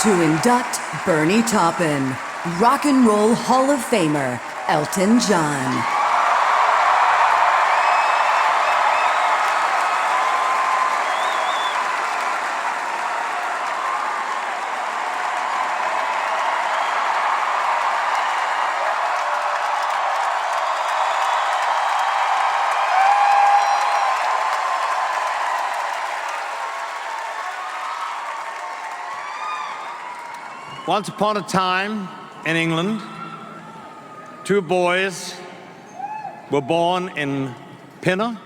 To induct Bernie Taupin, Rock and Roll Hall of Famer, Elton John. Once upon a time in England, two boys were born in Pinner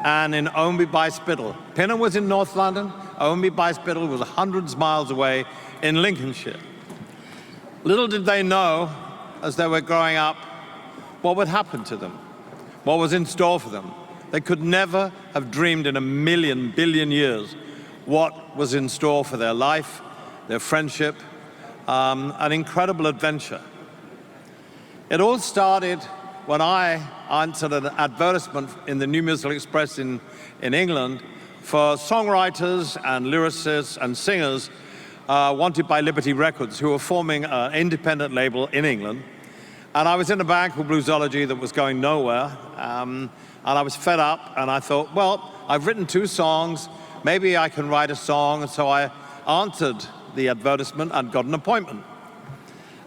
and in Ownby by Spittal. Pinner was in North London, Ownby by Spittal was hundreds of miles away in Lincolnshire. Little did they know, as they were growing up, what would happen to them, what was in store for them. They could never have dreamed in a million, billion years what was in store for their life, their friendship, an incredible adventure. It all started when I answered an advertisement in the New Musical Express in England for songwriters and lyricists and singers wanted by Liberty Records, who were forming an independent label in England. And I was in a band called Bluesology that was going nowhere, and I was fed up, and I thought, well, I've written 2 songs, maybe I can write a song, and so I answered the advertisement and got an appointment.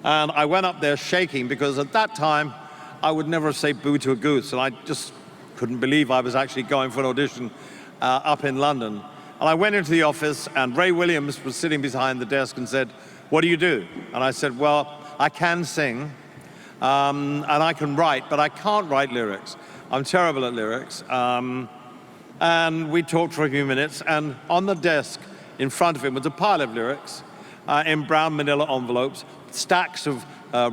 And I went up there shaking because at that time I would never say boo to a goose, and I just couldn't believe I was actually going for an audition up in London. And I went into the office and Ray Williams was sitting behind the desk and said, "What do you do?" And I said, "Well, I can sing and I can write, but I can't write lyrics. I'm terrible at lyrics." And we talked for a few minutes, and on the desk in front of him was a pile of lyrics in brown manila envelopes, stacks of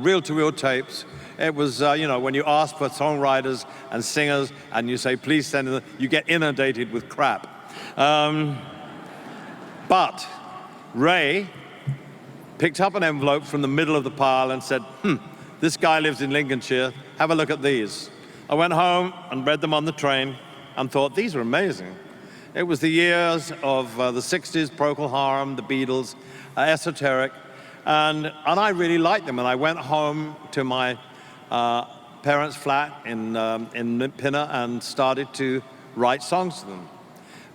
reel-to-reel tapes. It was, when you ask for songwriters and singers and you say, please send them, you get inundated with crap. But Ray picked up an envelope from the middle of the pile and said, this guy lives in Lincolnshire, have a look at these. I went home and read them on the train and thought, these are amazing. It was the years of the 60s, Procol Harum, the Beatles, esoteric, and I really liked them. And I went home to my parents' flat in Pinner and started to write songs to them.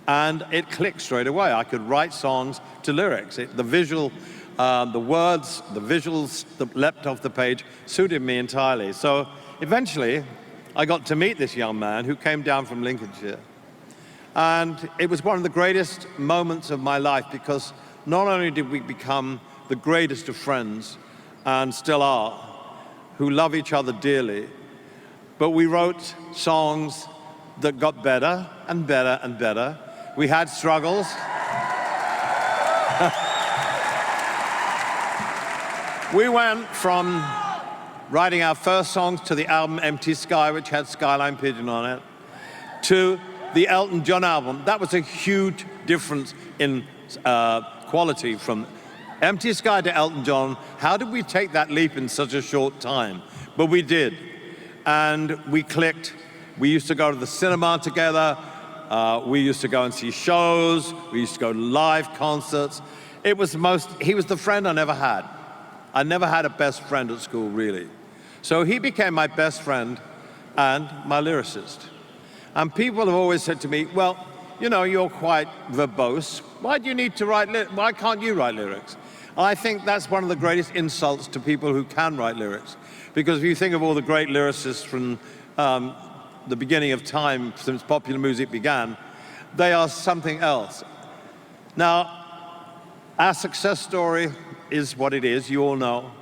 And it clicked straight away. I could write songs to lyrics. The visual, the words, the visuals that leapt off the page suited me entirely. So eventually, I got to meet this young man who came down from Lincolnshire. And it was one of the greatest moments of my life because not only did we become the greatest of friends, and still are, who love each other dearly, but we wrote songs that got better and better and better. We had struggles. We went from writing our first songs to the album Empty Sky, which had Skyline Pigeon on it, to the Elton John album. That was a huge difference in quality from Empty Sky to Elton John. How did we take that leap in such a short time? But we did, and we clicked. We used to go to the cinema together. We used to go and see shows. We used to go to live concerts. He was the friend I never had. I never had a best friend at school, really. So he became my best friend and my lyricist. And people have always said to me, well, you're quite verbose. Why do you need to why can't you write lyrics? And I think that's one of the greatest insults to people who can write lyrics. Because if you think of all the great lyricists from the beginning of time, since popular music began, they are something else. Now, our success story is what it is, you all know.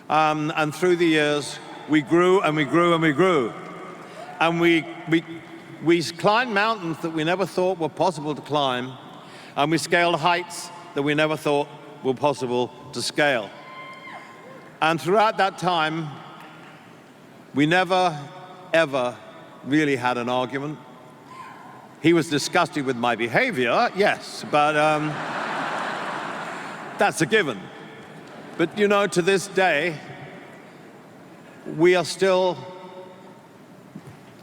And through the years, we grew and we grew and we grew. And we climbed mountains that we never thought were possible to climb, and we scaled heights that we never thought were possible to scale. And throughout that time, we never, ever really had an argument. He was disgusted with my behavior, yes, but that's a given. But to this day, we are still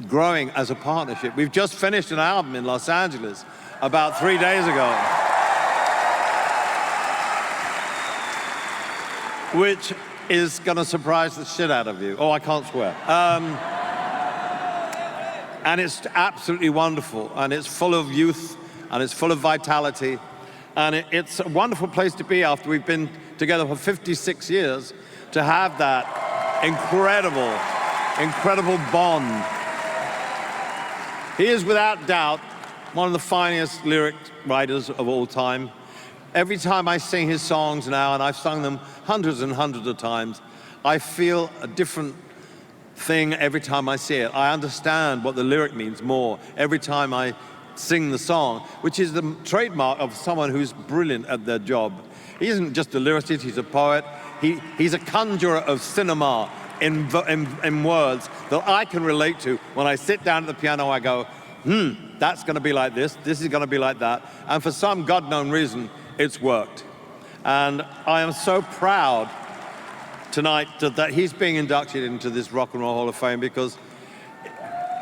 growing as a partnership. We've just finished an album in Los Angeles about 3 days ago. which is going to surprise the shit out of you. Oh, I can't swear. And it's absolutely wonderful, and it's full of youth, and it's full of vitality, and it's a wonderful place to be after we've been together for 56 years, to have that incredible bond. He is without doubt one of the finest lyric writers of all time. Every time I sing his songs now, and I've sung them hundreds and hundreds of times, I feel a different thing every time I see it. I understand what the lyric means more every time I sing the song, which is the trademark of someone who's brilliant at their job. He isn't just a lyricist, he's a poet. He's a conjurer of cinema in words that I can relate to. When I sit down at the piano, I go, that's going to be like this is going to be like that. And for some God-known reason, it's worked. And I am so proud tonight that he's being inducted into this Rock and Roll Hall of Fame, because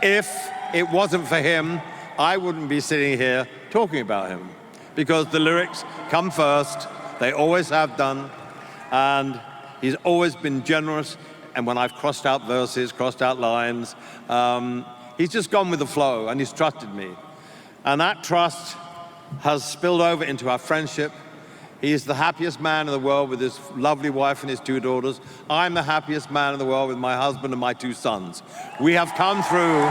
if it wasn't for him, I wouldn't be sitting here talking about him, because the lyrics come first. They always have done. And he's always been generous. And when I've crossed out verses, crossed out lines, he's just gone with the flow, and he's trusted me. And that trust has spilled over into our friendship. He is the happiest man in the world with his lovely wife and his 2 daughters. I'm the happiest man in the world with my husband and my 2 sons. We have come through.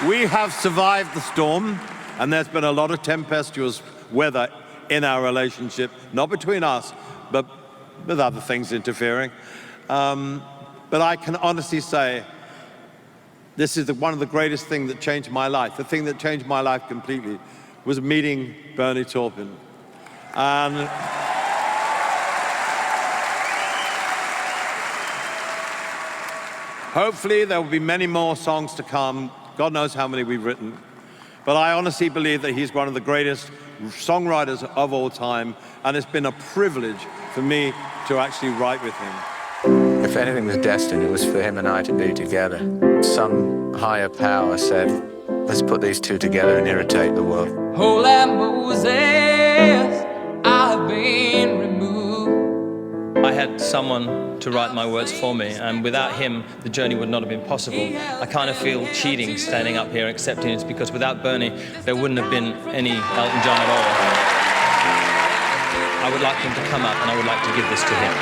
We have survived the storm, and there's been a lot of tempestuous weather in our relationship, not between us, but with other things interfering. But I can honestly say, this is one of the greatest things that changed my life. The thing that changed my life completely was meeting Bernie Taupin. And hopefully there will be many more songs to come. God knows how many we've written. But I honestly believe that he's one of the greatest songwriters of all time, and it's been a privilege for me to actually write with him. If anything was destined, it was for him and I to be together. Some higher power said, let's put these 2 together and irritate the world. Holy Moses, I've been removed. I had someone to write my words for me, and without him, the journey would not have been possible. I kind of feel cheating standing up here accepting it, because without Bernie, there wouldn't have been any Elton John at all. I would like him to come up, and I would like to give this to him.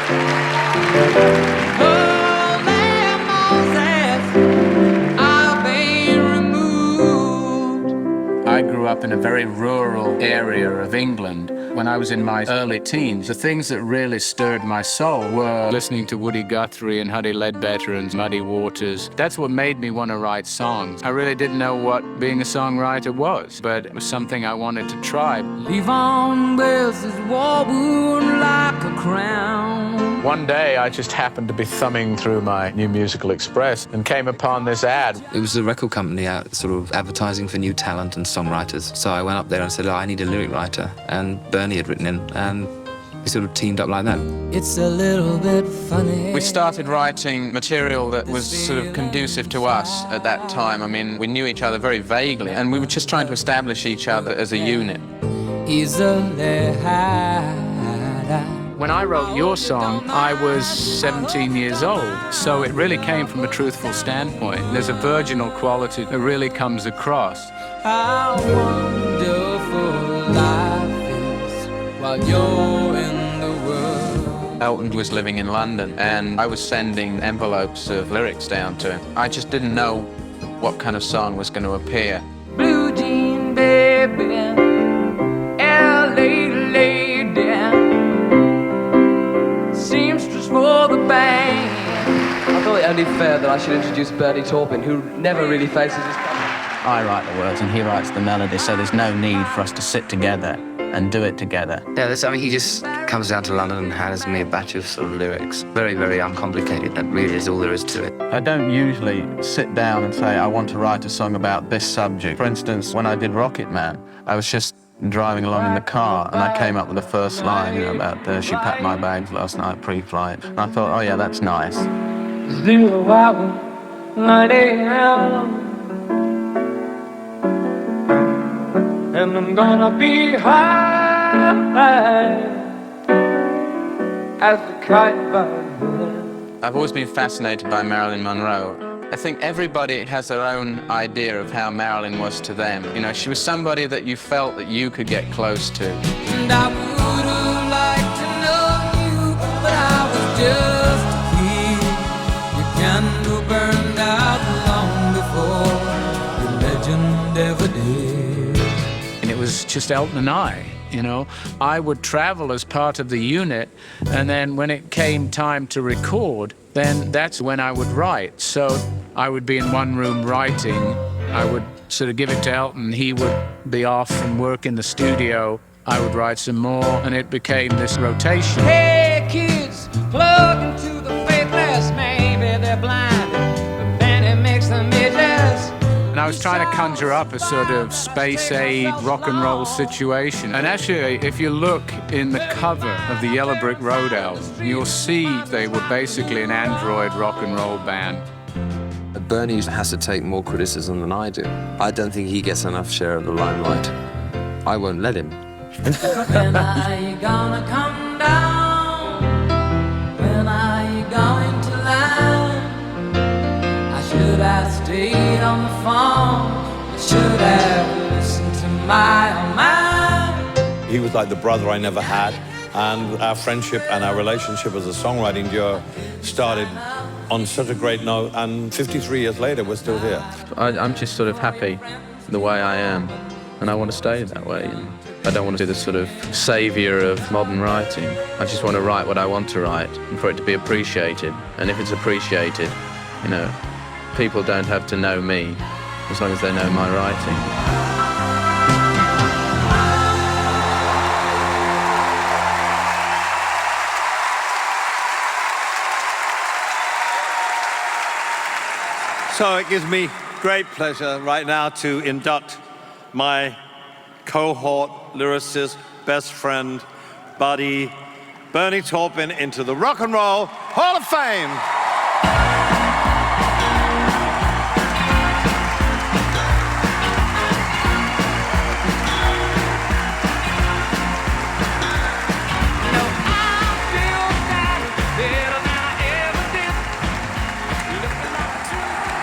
I grew up in a very rural area of England. When I was in my early teens, the things that really stirred my soul were listening to Woody Guthrie and Huddie Ledbetter and Muddy Waters. That's what made me want to write songs. I really didn't know what being a songwriter was, but it was something I wanted to try. Levon wears his war wound like a crown. One day, I just happened to be thumbing through my New Musical Express and came upon this ad. It was a record company out sort of advertising for new talent and songwriters. So I went up there and said, I need a lyric writer. And Bernie had written in, and we sort of teamed up like that. It's a little bit funny. We started writing material that was sort of conducive to us at that time. I mean, we knew each other very vaguely, and we were just trying to establish each other as a unit. Easily hide. When I wrote your song, I was 17 years old, so it really came from a truthful standpoint. There's a virginal quality that really comes across. How wonderful life is while you're in the world. Elton was living in London, and I was sending envelopes of lyrics down to him. I just didn't know what kind of song was going to appear. Blue jean baby, LA lady, seamstress for the band. I thought it only fair that I should introduce Bernie Taupin, who never really faces his country. I write the words and he writes the melody, so there's no need for us to sit together and do it together. Yeah, I mean, he just comes down to London and hands me a batch of sort of lyrics. Very, very uncomplicated. That really is all there is to it. I don't usually sit down and say, I want to write a song about this subject. For instance, when I did Rocket Man, I was just driving along in the car and I came up with the first line, about she packed my bags last night pre-flight. And I thought, oh yeah, that's nice. 0 hour, 9 a.m. And I'm gonna be high. as the kite by I've always been fascinated by Marilyn Monroe. I think everybody has their own idea of how Marilyn was to them. You know, she was somebody that you felt that you could get close to. And I would have liked to know you, but I was just a kid. Your candle burned out long before your legend ever did. And it was just Elton and I. You know, I would travel as part of the unit, and then when it came time to record, then that's when I would write. So I would be in one room writing. I would sort of give it to Elton. He would be off and work in the studio. I would write some more, and it became this rotation. Hey kids, plug into the faithless. Maybe they're blind, but then it makes them midges. And I was trying to conjure up a sort of space age rock and roll situation. And actually, if you look in the cover of the Yellow Brick Road album, you'll see they were basically an android rock and roll band. Bernie has to take more criticism than I do. I don't think he gets enough share of the limelight. I won't let him. When are you gonna come down? When are you going to land? I should have stayed on the phone. I should have listened to my own mind. He was like the brother I never had, and our friendship and our relationship as a songwriting duo started on such a great note, and 53 years later, we're still here. I'm just sort of happy the way I am, and I want to stay that way. I don't want to be the sort of savior of modern writing. I just want to write what I want to write, and for it to be appreciated. And if it's appreciated, you know, people don't have to know me as long as they know my writing. So it gives me great pleasure right now to induct my cohort, lyricist, best friend, buddy, Bernie Taupin into the Rock and Roll Hall of Fame.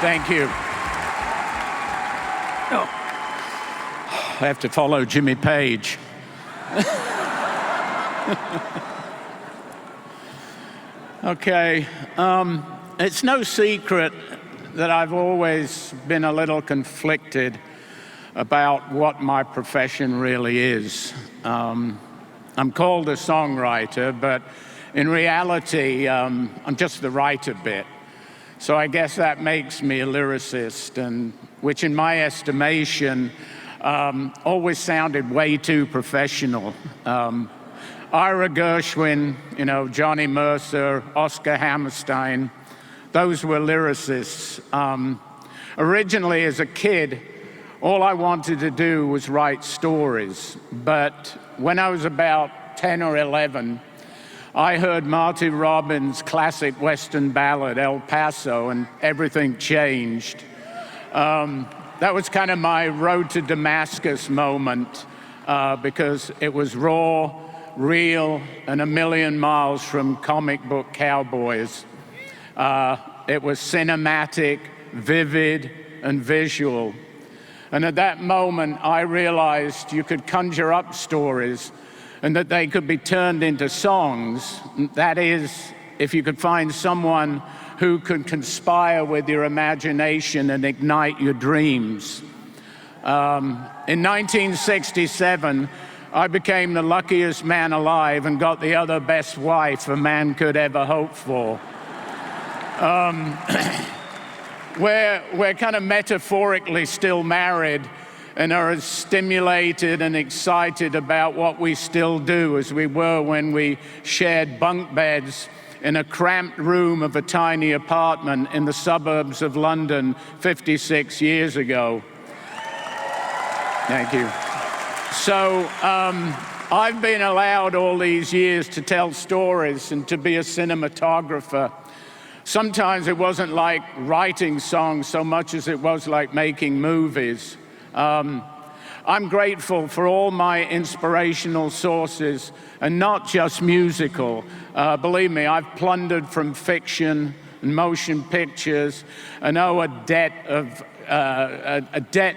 Thank you. Oh. I have to follow Jimmy Page. Okay, it's no secret that I've always been a little conflicted about what my profession really is. I'm called a songwriter, but in reality, I'm just the writer bit. So I guess that makes me a lyricist, and which in my estimation always sounded way too professional. Ira Gershwin, you know, Johnny Mercer, Oscar Hammerstein, those were lyricists. Originally, as a kid, all I wanted to do was write stories. But when I was about 10 or 11, I heard Marty Robbins' classic Western ballad, El Paso, and everything changed. That was kind of my road to Damascus moment, because it was raw, real, and a million miles from comic book cowboys. It was cinematic, vivid, and visual. And at that moment, I realized you could conjure up stories and that they could be turned into songs. That is, if you could find someone who could conspire with your imagination and ignite your dreams. In 1967, I became the luckiest man alive and got the other best wife a man could ever hope for. We're kind of metaphorically still married and are as stimulated and excited about what we still do as we were when we shared bunk beds in a cramped room of a tiny apartment in the suburbs of London 56 years ago. Thank you. So I've been allowed all these years to tell stories and to be a cinematographer. Sometimes it wasn't like writing songs so much as it was like making movies. I'm grateful for all my inspirational sources, and not just musical. Believe me, I've plundered from fiction and motion pictures, and owe a debt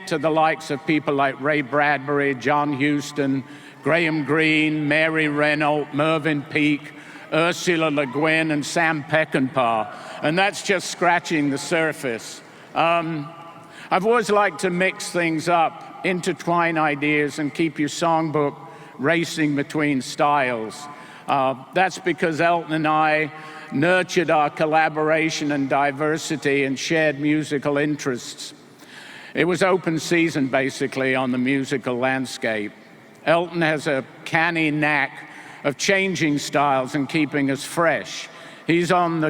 to the likes of people like Ray Bradbury, John Huston, Graham Greene, Mary Renault, Mervyn Peake, Ursula Le Guin, and Sam Peckinpah, and that's just scratching the surface. I've always liked to mix things up, intertwine ideas, and keep your songbook racing between styles. That's because Elton and I nurtured our collaboration and diversity and shared musical interests. It was open season, basically, on the musical landscape. Elton has a canny knack of changing styles and keeping us fresh. He's on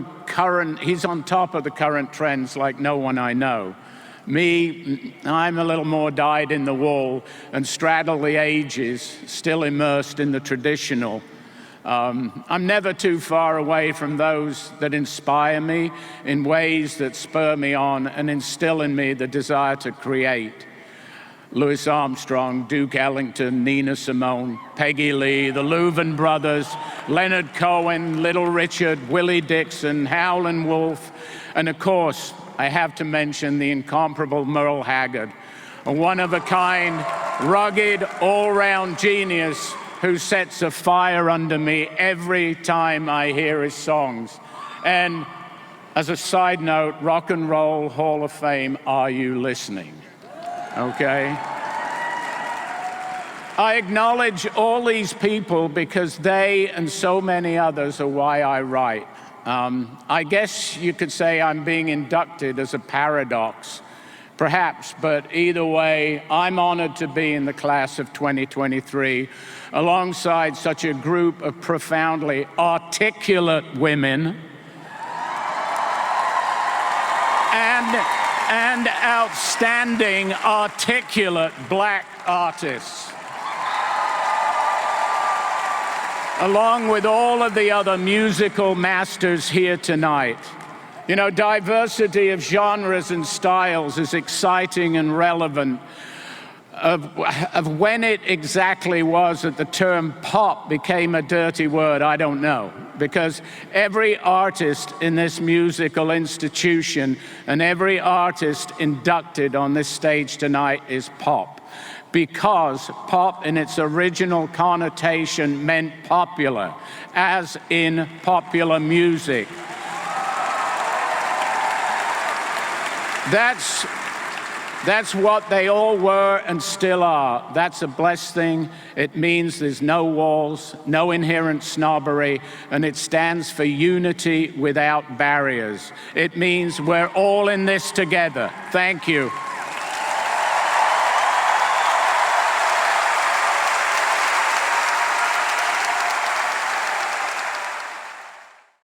top of the current trends like no one I know. Me, I'm a little more dyed in the wool and straddle the ages, still immersed in the traditional. I'm never too far away from those that inspire me in ways that spur me on and instill in me the desire to create. Louis Armstrong, Duke Ellington, Nina Simone, Peggy Lee, the Louvin Brothers, Leonard Cohen, Little Richard, Willie Dixon, Howlin' Wolf, and of course, I have to mention the incomparable Merle Haggard, a one-of-a-kind, rugged, all-round genius who sets a fire under me every time I hear his songs. And as a side note, Rock and Roll Hall of Fame, are you listening? Okay? I acknowledge all these people because they and so many others are why I write. I guess you could say I'm being inducted as a paradox, perhaps, but either way, I'm honored to be in the class of 2023 alongside such a group of profoundly articulate women and outstanding articulate black artists, along with all of the other musical masters here tonight. You know, diversity of genres and styles is exciting and relevant. Of when it exactly was that the term pop became a dirty word, I don't know. Because every artist in this musical institution and every artist inducted on this stage tonight is pop. Because pop in its original connotation meant popular, as in popular music. That's what they all were and still are. That's a blessed thing. It means there's no walls, no inherent snobbery, and it stands for unity without barriers. It means we're all in this together. Thank you.